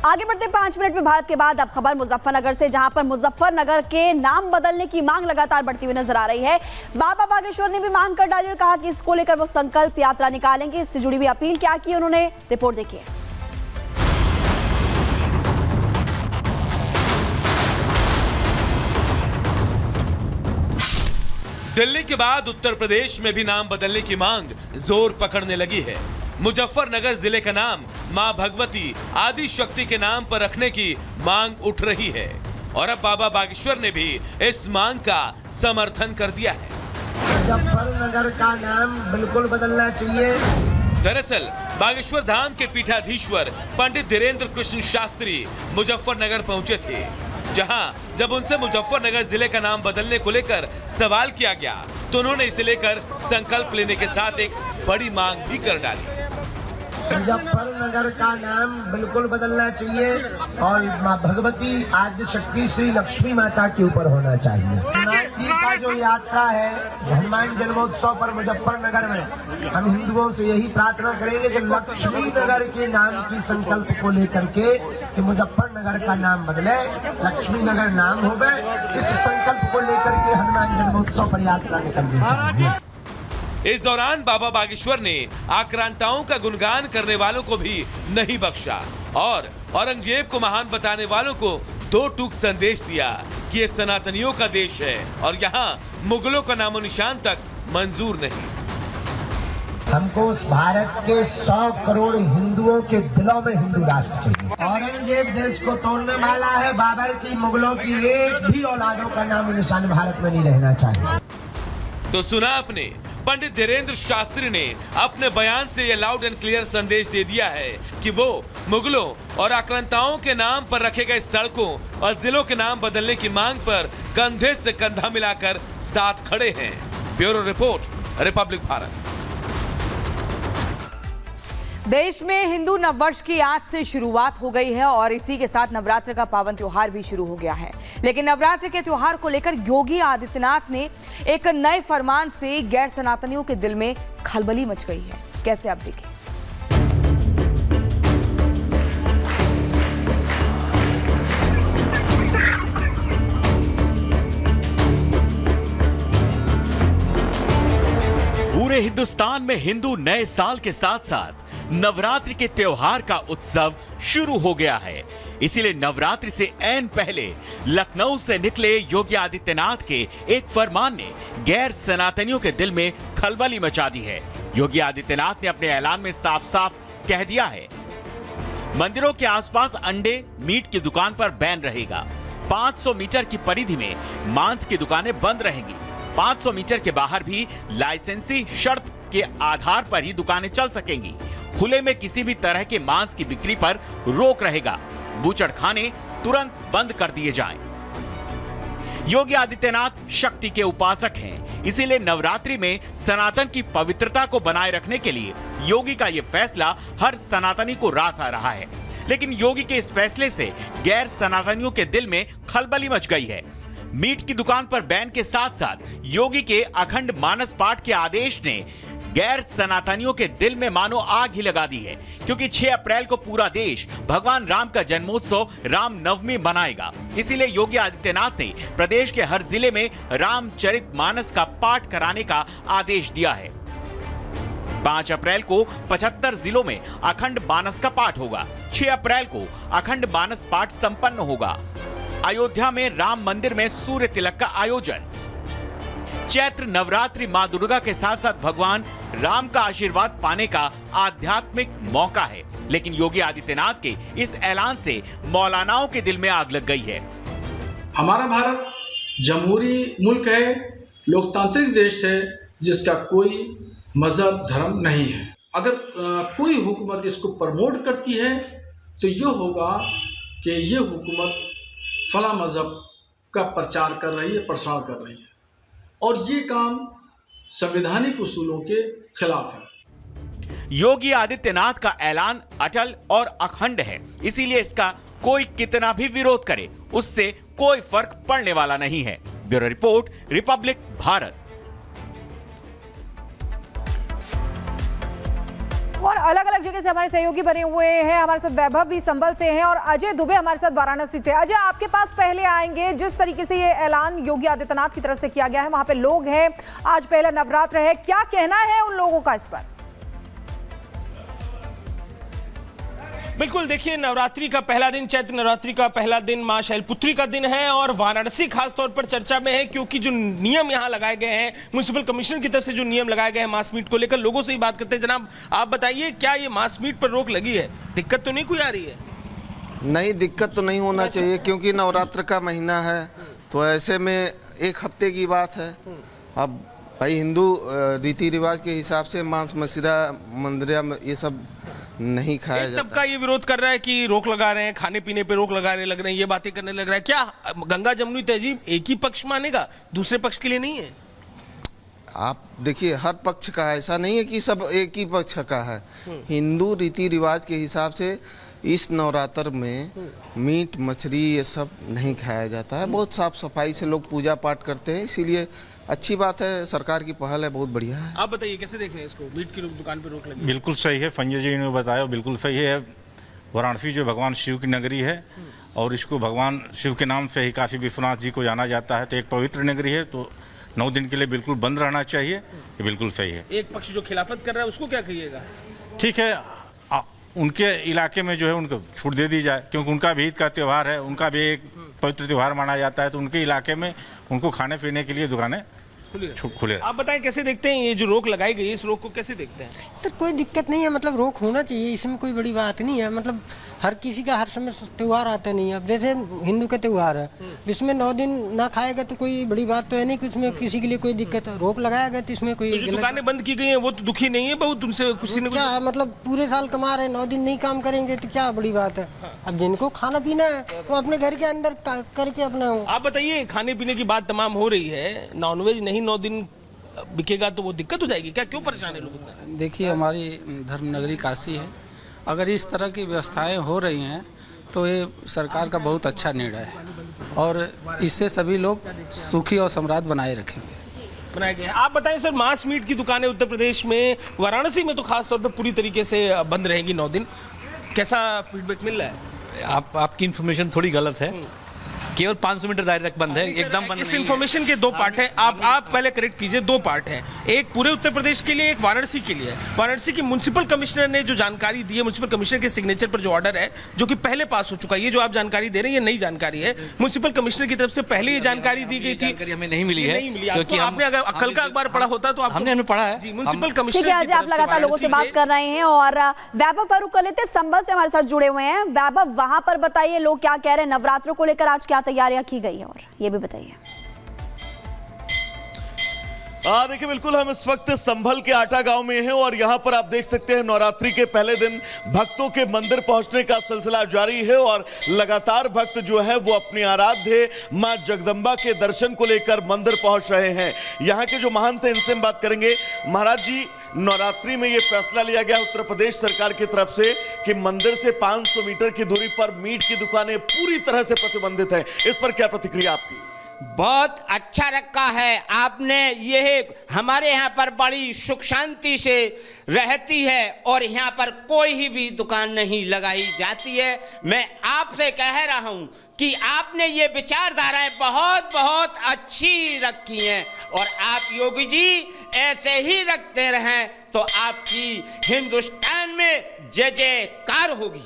आगे बढ़ते 5 मिनट में भारत के बाद अब खबर मुजफ्फरनगर से, जहां पर मुजफ्फरनगर के नाम बदलने की मांग लगातार बढ़ती हुई नजर आ रही है। बाबा बागेश्वर ने भी मांग कर डाली और कहा कि इसको लेकर वो संकल्प यात्रा निकालेंगे। इससे जुड़ी हुई अपील क्या की उन्होंने, रिपोर्ट देखिए। दिल्ली के बाद उत्तर प्रदेश में भी नाम बदलने की मांग जोर पकड़ने लगी है। मुजफ्फरनगर जिले का नाम मां भगवती आदि शक्ति के नाम पर रखने की मांग उठ रही है और अब बाबा बागेश्वर ने भी इस मांग का समर्थन कर दिया है। मुजफ्फरनगर का नाम बिल्कुल बदलना चाहिए। दरअसल बागेश्वर धाम के पीठाधीश्वर पंडित धीरेन्द्र कृष्ण शास्त्री मुजफ्फरनगर पहुंचे थे, जहां जब उनसे मुजफ्फरनगर जिले का नाम बदलने को लेकर सवाल किया गया तो उन्होंने इसे लेकर संकल्प लेने के साथ एक बड़ी मांग भी कर डाली। मुजफ्फरनगर का नाम बिल्कुल बदलना चाहिए और मां भगवती आदि शक्ति श्री लक्ष्मी माता के ऊपर होना चाहिए। जी का जो यात्रा है हनुमान जन्मोत्सव पर मुजफ्फरनगर में, हम हिंदुओं से यही प्रार्थना करेंगे कि लक्ष्मी नगर के नाम की संकल्प को लेकर के कि मुजफ्फरनगर का नाम बदले, लक्ष्मी नगर नाम हो गए, इस संकल्प को लेकर के हनुमान जन्मोत्सव पर यात्रा निकलनी चाहिए। इस दौरान बाबा बागेश्वर ने आक्रांताओं का गुणगान करने वालों को भी नहीं बख्शा और औरंगजेब को महान बताने वालों को दो टूक संदेश दिया कि ये सनातनियों का देश है और यहाँ मुगलों का नामो निशान तक मंजूर नहीं। हमको उस भारत के 100 करोड़ हिंदुओं के दिलों में हिंदू राष्ट्र चाहिए। औरंगजेब देश को तोड़ने वाला है, बाबर की मुगलों की एक भी औलादों का नाम निशान भारत में नहीं रहना चाहिए। तो सुना आपने, पंडित धीरेन्द्र शास्त्री ने अपने बयान से यह लाउड एंड क्लियर संदेश दे दिया है कि वो मुगलों और आक्रांताओं के नाम पर रखे गए सड़कों और जिलों के नाम बदलने की मांग पर कंधे से कंधा मिलाकर साथ खड़े हैं। Bureau report, Republic Bharat. देश में हिंदू नववर्ष की आज से शुरुआत हो गई है और इसी के साथ नवरात्र का पावन त्योहार भी शुरू हो गया है। लेकिन नवरात्र के त्योहार को लेकर योगी आदित्यनाथ ने एक नए फरमान से गैर सनातनियों के दिल में खलबली मच गई है। कैसे, आप देखें। पूरे हिंदुस्तान में हिंदू नए साल के साथ साथ नवरात्रि के त्योहार का उत्सव शुरू हो गया है। इसीलिए नवरात्रि से ऐन पहले लखनऊ से निकले योगी आदित्यनाथ के एक फरमान ने गैर सनातनियों के दिल में खलबली मचा दी है। योगी आदित्यनाथ ने अपने ऐलान में साफ साफ कह दिया है, मंदिरों के आसपास अंडे, मीट की दुकान पर बैन रहेगा। 500 मीटर की परिधि में मांस की दुकानें बंद रहेंगी। 500 मीटर के बाहर भी लाइसेंसी शर्त के आधार पर ही दुकानें चल सकेंगी। खुले में किसी भी तरह के मांस की बिक्री पर रोक रहेगा। बूचड़खाने तुरंत बंद कर दिए जाएं। योगी आदित्यनाथ शक्ति के उपासक हैं, इसीलिए नवरात्रि में सनातन की पवित्रता को बनाए रखने के लिए योगी का यह फैसला हर सनातनी को रास आ रहा है। लेकिन योगी के इस फैसले से गैर सनातनियों के दिल में खलबली मच गई है। मीट की दुकान पर बैन के साथ साथ योगी के अखंड मानस पाठ के आदेश ने गैर सनातनियों के दिल में मानो आग ही लगा दी है, क्योंकि 6 अप्रैल को पूरा देश भगवान राम का जन्मोत्सव रामनवमी मनाएगा। इसीलिए योगी आदित्यनाथ ने प्रदेश के हर जिले में रामचरितमानस का पाठ कराने का आदेश दिया है। 5 अप्रैल को 75 जिलों में अखंड मानस का पाठ होगा। 6 अप्रैल को अखंड मानस पाठ संपन्न होगा। अयोध्या में राम मंदिर में सूर्य तिलक का आयोजन। चैत्र नवरात्रि मां दुर्गा के साथ साथ भगवान राम का आशीर्वाद पाने का आध्यात्मिक मौका है। लेकिन योगी आदित्यनाथ के इस ऐलान से मौलानाओं के दिल में आग लग गई है। हमारा भारत जमहूरी मुल्क है, लोकतांत्रिक देश है, जिसका कोई मजहब धर्म नहीं है। अगर कोई हुकूमत इसको प्रमोट करती है तो ये होगा कि ये हुकूमत फला मजहब का प्रचार कर रही है, प्रसार कर रही है, और ये काम संवैधानिक उसूलों के खिलाफ है। योगी आदित्यनाथ का ऐलान अटल और अखंड है, इसीलिए इसका कोई कितना भी विरोध करे उससे कोई फर्क पड़ने वाला नहीं है। Bureau report, Republic Bharat. और अलग अलग जगह से हमारे सहयोगी बने हुए हैं। हमारे साथ वैभव भी संभल से हैं और अजय दुबे हमारे साथ वाराणसी से। अजय, आपके पास पहले आएंगे, जिस तरीके से ये ऐलान योगी आदित्यनाथ की तरफ से किया गया है, वहां पे लोग हैं, आज पहला नवरात्र है, क्या कहना है उन लोगों का इस पर? बिल्कुल, देखिए, नवरात्रि का पहला दिन, चैत्र नवरात्रि का पहला दिन मां शैलपुत्री का दिन है और वाराणसी खास तौर पर चर्चा में है क्योंकि जो नियम यहां लगाए गए हैं, म्युनिसिपल कमीशन की तरफ से जो नियम लगाए गए हैं मास मीट को लेकर, लोगों से ही बात करते हैं। जनाब, आप बताइए, क्या ये मास मीट पर रोक लगी है? दिक्कत तो नहीं कोई आ रही है? नहीं, दिक्कत तो नहीं होना चाहिए क्योंकि नवरात्र का महीना है, तो ऐसे में एक हफ्ते की बात है। अब भाई हिंदू रीति रिवाज के हिसाब से मांस मदिरा मंदिरा ये सब नहीं खाया जाता। सबका ये विरोध कर रहा है कि रोक लगा रहे हैं, खाने पीने पे रोक लगा रहे लग रहे हैं, ये बातें करने लग रहा है। क्या गंगा जमुनी तहजीब एक ही पक्ष मानेगा, दूसरे पक्ष के लिए नहीं है? आप देखिए, हर पक्ष का ऐसा नहीं है कि सब एक ही पक्ष का है। हिंदू रीति रिवाज के हिसाब से इस नवरात्र में मीट मछली ये सब नहीं खाया जाता है। बहुत साफ सफाई से लोग पूजा पाठ करते हैं, इसीलिए अच्छी बात है, सरकार की पहल है, बहुत बढ़िया है। आप बताइए, कैसे देख रहे हैं इसको? मीट की दुकान पे रोक लगी? बिल्कुल सही है, संजय जी ने बताया, बिल्कुल सही है। वाराणसी जो भगवान शिव की नगरी है और इसको भगवान शिव के नाम से ही काशी विश्वनाथ जी को जाना जाता है, तो एक पवित्र नगरी है, तो 9 दिन के लिए बिल्कुल बंद रहना चाहिए, ये बिल्कुल सही है। एक पक्ष जो खिलाफत कर रहा है उसको क्या कहिएगा? ठीक है, उनके इलाके में जो है उनको छूट दे दी जाए, क्योंकि उनका भी ईद का त्यौहार है, उनका भी एक पवित्र त्यौहार माना जाता है, तो उनके इलाके में उनको खाने पीने के लिए दुकानें खुले। आप बताएं, कैसे देखते हैं ये जो रोक लगाई गई है, इस रोक को कैसे देखते हैं? सर, कोई दिक्कत नहीं है, मतलब रोक होना चाहिए, इसमें कोई बड़ी बात नहीं है। मतलब हर किसी का हर समय त्यौहार आता नहीं है। अब जैसे हिंदू का त्यौहार है, इसमें 9 दिन ना खाएगा तो कोई बड़ी बात तो है नहीं कि उसमें किसी के लिए कोई दिक्कत है। रोक लगाया गया तो इसमें कोई दुकानें बंद की गई हैं, वो तो दुखी नहीं है बहुत उनसे, कुछ ने क्या है, मतलब पूरे साल कमा रहे हैं, 9 दिन नहीं काम करेंगे तो क्या बड़ी बात है। अब जिनको खाना पीना है वो अपने घर के अंदर करके अपना। आप बताइए, खाने पीने की बात तमाम हो रही है, नॉनवेज नहीं 9 दिन बिकेगा तो वो दिक्कत हो जाएगी क्या? क्यों परेशान है लोग? देखिए, हमारी धर्म नगरी काशी है, अगर इस तरह की व्यवस्थाएं हो रही हैं तो ये सरकार का बहुत अच्छा निर्णय है और इससे सभी लोग सुखी और समृद्ध बनाए रखेंगे। बनाए गए। आप बताएं सर, मांस मीट की दुकानें उत्तर प्रदेश में, वाराणसी में तो खास तौर पे पूरी तरीके से बंद रहेंगी 9 दिन, कैसा फीडबैक मिल रहा है? आपकी इन्फॉर्मेशन थोड़ी गलत है, केवल 500 मीटर दायरे तक बंद है, एकदम बंद। इस इन्फॉर्मेशन के 2 पार्ट हैं, आप पहले करेक्ट कीजिए। 2 पार्ट हैं, एक पूरे उत्तर प्रदेश के लिए, एक वाराणसी के लिए। वाराणसी की म्युनिसिपल कमिश्नर ने जो जानकारी दी है, म्युनिसिपल कमिश्नर के सिग्नेचर पर जो ऑर्डर है जो कि पहले पास हो चुका है, ये जो आप जानकारी दे रहे हैं ये नई जानकारी है, म्युनिसिपल कमिश्नर की तरफ से पहले ये जानकारी दी गई थी, हमें नहीं मिली है, क्योंकि आपने अगर कल का अखबार पढ़ा होता तो हमने पढ़ा है। Municipal commissioner. ठीक है अजय, आप लगातार लोगों से बात कर रहे हैं और वैभव फारूक कलेते संभल से हमारे साथ जुड़े हुए हैं। वैभव, वहां पर बताइए लोग क्या कह रहे हैं, नवरात्रों को लेकर आज क्या तैयारियां की गई है और ये भी बताइए। देखिए, बिल्कुल हम इस वक्त संभल के आटा गांव में हैं और यहां पर आप देख सकते हैं नवरात्रि के पहले दिन भक्तों के मंदिर पहुंचने का सिलसिला जारी है और लगातार भक्त जो है वो अपनी आराध्य मां जगदम्बा के दर्शन को लेकर मंदिर पहुंच रहे हैं। यहां के जो महंत हैं इनसे हम बात करेंगे। महाराज जी, नवरात्रि में ये फैसला लिया गया उत्तर प्रदेश सरकार की तरफ से कि मंदिर से 500 मीटर की दूरी पर मीट की दुकानें पूरी तरह से प्रतिबंधित है, इस पर क्या प्रतिक्रिया आपकी? बहुत अच्छा रखा है आपने, यह हमारे यहाँ पर बड़ी सुख शांति से रहती है और यहाँ पर कोई भी दुकान नहीं लगाई जाती है। मैं आपसे कह रहा हूँ कि आपने ये विचारधाराएं बहुत बहुत अच्छी रखी हैं और आप योगी जी ऐसे ही रखते रहें तो आपकी हिंदुस्तान में जय जयकार होगी।